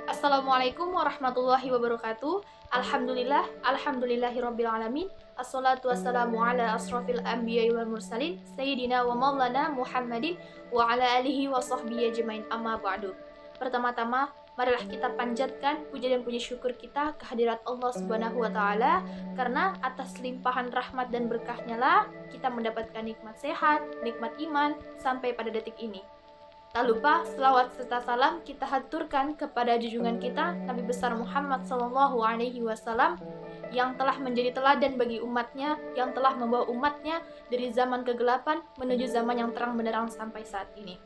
Assalamualaikum warahmatullahi wabarakatuh. Alhamdulillahirabbil alamin. Assalatu wassalamu ala asrofil anbiya'i wal mursalin sayyidina wa maulana Muhammadin wa ala alihi wa sahbihi ajmain, amma ba'du. Pertama-tama, marilah kita panjatkan puja dan puji syukur kita kehadirat Allah Subhanahu wa taala, karena atas limpahan rahmat dan berkahnya lah kita mendapatkan nikmat sehat, nikmat iman sampai pada detik ini. Tak lupa selawat serta salam kita haturkan kepada junjungan kita Nabi besar Muhammad SAW yang telah menjadi teladan bagi umatnya, yang telah membawa umatnya dari zaman kegelapan menuju zaman yang terang benderang sampai saat ini.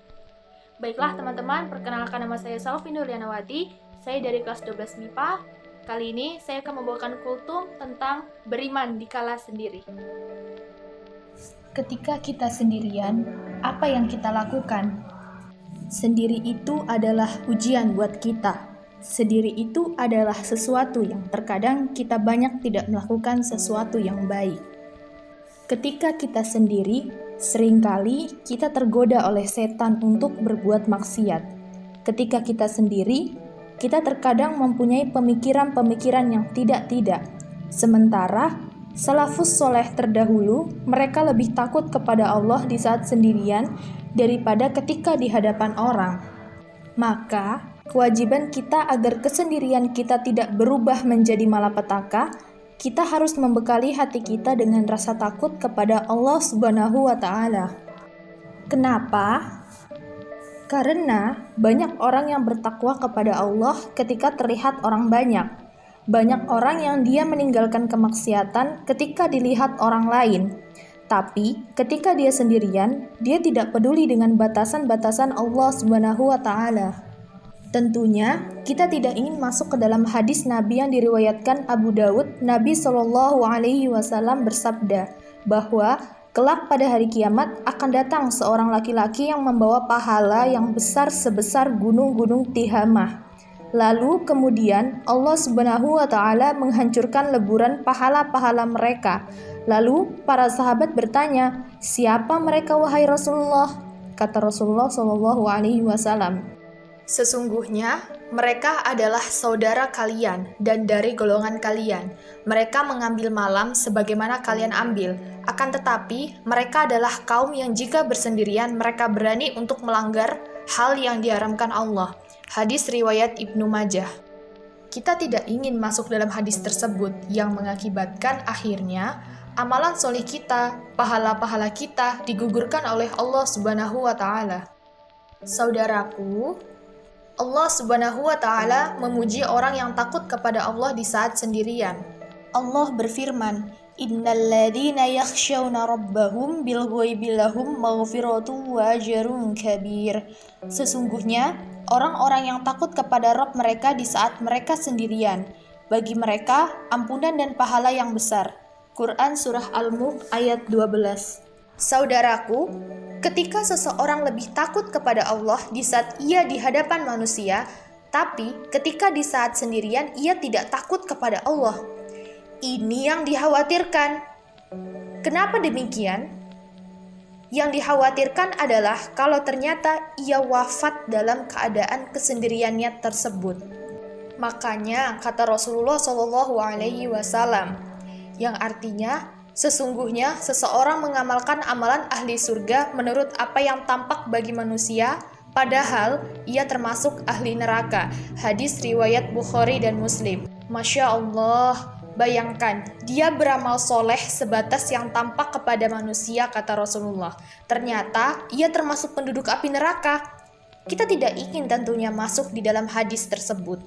Baiklah teman-teman, perkenalkan nama saya Salvi Nurlianawati, saya dari kelas 12 MIPA. Kali ini saya akan membawakan kultum tentang beriman dikala sendiri. Ketika kita sendirian, apa yang kita lakukan? Sendiri itu adalah ujian buat kita. Sendiri itu adalah sesuatu yang terkadang kita banyak tidak melakukan sesuatu yang baik. Ketika kita sendiri, seringkali kita tergoda oleh setan untuk berbuat maksiat. Ketika kita sendiri, kita terkadang mempunyai pemikiran-pemikiran yang tidak-tidak. Sementara salafus soleh terdahulu, mereka lebih takut kepada Allah di saat sendirian daripada ketika di hadapan orang. Maka, kewajiban kita agar kesendirian kita tidak berubah menjadi malapetaka, kita harus membekali hati kita dengan rasa takut kepada Allah Subhanahu wa taala. Kenapa? Karena banyak orang yang bertakwa kepada Allah ketika terlihat orang banyak. Banyak orang yang dia meninggalkan kemaksiatan ketika dilihat orang lain. Tapi, ketika dia sendirian, dia tidak peduli dengan batasan-batasan Allah Subhanahu wa taala. Tentunya, kita tidak ingin masuk ke dalam hadis Nabi yang diriwayatkan Abu Daud. Nabi Shallallahu alaihi wasallam bersabda bahwa kelak pada hari kiamat akan datang seorang laki-laki yang membawa pahala yang besar sebesar gunung-gunung Tihamah. Lalu kemudian Allah Subhanahu wa taala menghancurkan leburan pahala-pahala mereka. Lalu para sahabat bertanya, "Siapa mereka wahai Rasulullah?" Kata Rasulullah Shallallahu alaihi wasallam, "Sesungguhnya mereka adalah saudara kalian dan dari golongan kalian. Mereka mengambil malam sebagaimana kalian ambil. Akan tetapi mereka adalah kaum yang jika bersendirian mereka berani untuk melanggar hal yang diharamkan Allah." Hadis riwayat Ibnu Majah. Kita tidak ingin masuk dalam hadis tersebut yang mengakibatkan akhirnya amalan solih kita, pahala-pahala kita digugurkan oleh Allah Subhanahu wa taala. Saudaraku, Allah Subhanahu wa taala memuji orang yang takut kepada Allah di saat sendirian. Allah berfirman, "Innalladzina yakhshawna rabbahum bil ghaibi lahum maghfiratun wa ajrun kabir." Sesungguhnya orang-orang yang takut kepada Rabb mereka di saat mereka sendirian, bagi mereka ampunan dan pahala yang besar. Quran Surah Al-Mulk ayat 12. Saudaraku, ketika seseorang lebih takut kepada Allah di saat ia di hadapan manusia, tapi ketika di saat sendirian ia tidak takut kepada Allah. Ini yang dikhawatirkan. Kenapa demikian? Yang dikhawatirkan adalah kalau ternyata ia wafat dalam keadaan kesendiriannya tersebut. Makanya kata Rasulullah Shallallahu alaihi wasallam, yang artinya sesungguhnya seseorang mengamalkan amalan ahli surga menurut apa yang tampak bagi manusia, padahal ia termasuk ahli neraka. Hadis riwayat Bukhari dan Muslim. Masya Allah, bayangkan dia beramal soleh sebatas yang tampak kepada manusia, kata Rasulullah. Ternyata ia termasuk penduduk api neraka. Kita tidak ingin tentunya masuk di dalam hadis tersebut.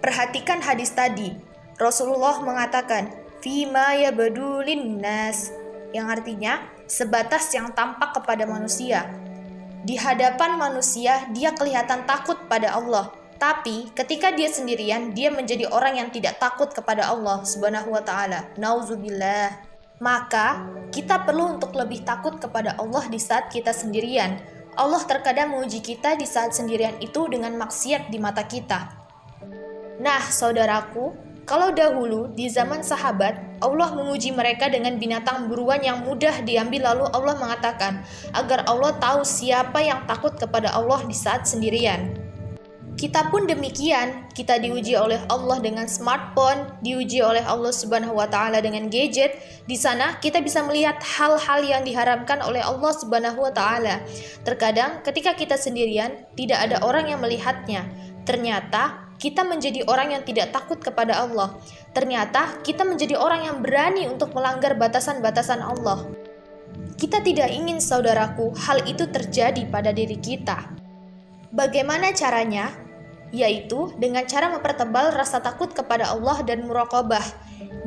Perhatikan hadis tadi. Rasulullah mengatakan, "Fima yabdulin nas", yang artinya sebatas yang tampak kepada manusia. Di hadapan manusia dia kelihatan takut pada Allah, tapi ketika dia sendirian dia menjadi orang yang tidak takut kepada Allah Subhanahu wa taala. Nauzubillah. Maka kita perlu untuk lebih takut kepada Allah di saat kita sendirian. Allah terkadang menguji kita di saat sendirian itu dengan maksiat di mata kita. Nah, saudaraku, kalau dahulu di zaman sahabat, Allah menguji mereka dengan binatang buruan yang mudah diambil, lalu Allah mengatakan agar Allah tahu siapa yang takut kepada Allah di saat sendirian. Kita pun demikian, kita diuji oleh Allah dengan smartphone, diuji oleh Allah Subhanahu wa taala dengan gadget. Di sana kita bisa melihat hal-hal yang diharamkan oleh Allah Subhanahu wa taala. Terkadang ketika kita sendirian, tidak ada orang yang melihatnya. Ternyata kita menjadi orang yang tidak takut kepada Allah. Ternyata kita menjadi orang yang berani untuk melanggar batasan-batasan Allah. Kita tidak ingin, saudaraku, hal itu terjadi pada diri kita. Bagaimana caranya? Yaitu dengan cara mempertebal rasa takut kepada Allah dan muraqabah.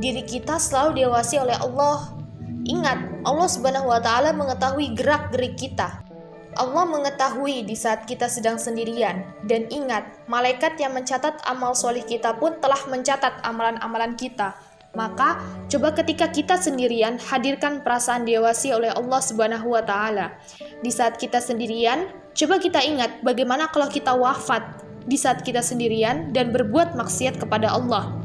Diri kita selalu diawasi oleh Allah. Ingat, Allah Subhanahu wa taala mengetahui gerak-gerik kita. Allah mengetahui di saat kita sedang sendirian. Dan ingat, malaikat yang mencatat amal solih kita pun telah mencatat amalan-amalan kita. Maka, coba ketika kita sendirian, hadirkan perasaan diawasi oleh Allah Subhanahu wa taala. Di saat kita sendirian, coba kita ingat bagaimana kalau kita wafat di saat kita sendirian dan berbuat maksiat kepada Allah.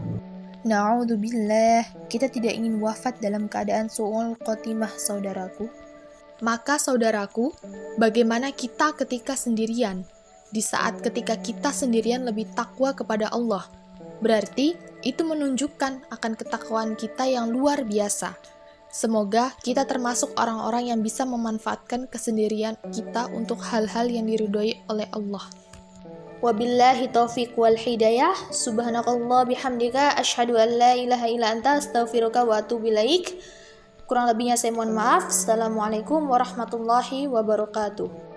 Na'udzubillah, kita tidak ingin wafat dalam keadaan su'ul khotimah, saudaraku. Maka saudaraku, bagaimana kita ketika sendirian? Di saat ketika kita sendirian lebih takwa kepada Allah. Berarti itu menunjukkan akan ketakwaan kita yang luar biasa. Semoga kita termasuk orang-orang yang bisa memanfaatkan kesendirian kita untuk hal-hal yang diridhoi oleh Allah. Wabillahi taufiq wal hidayah. Subhanakallah bihamdika asyhadu an la ilaha illa anta astaghfiruka wa atubu ilaik. Kurang lebihnya saya mohon maaf. Assalamualaikum warahmatullahi wabarakatuh.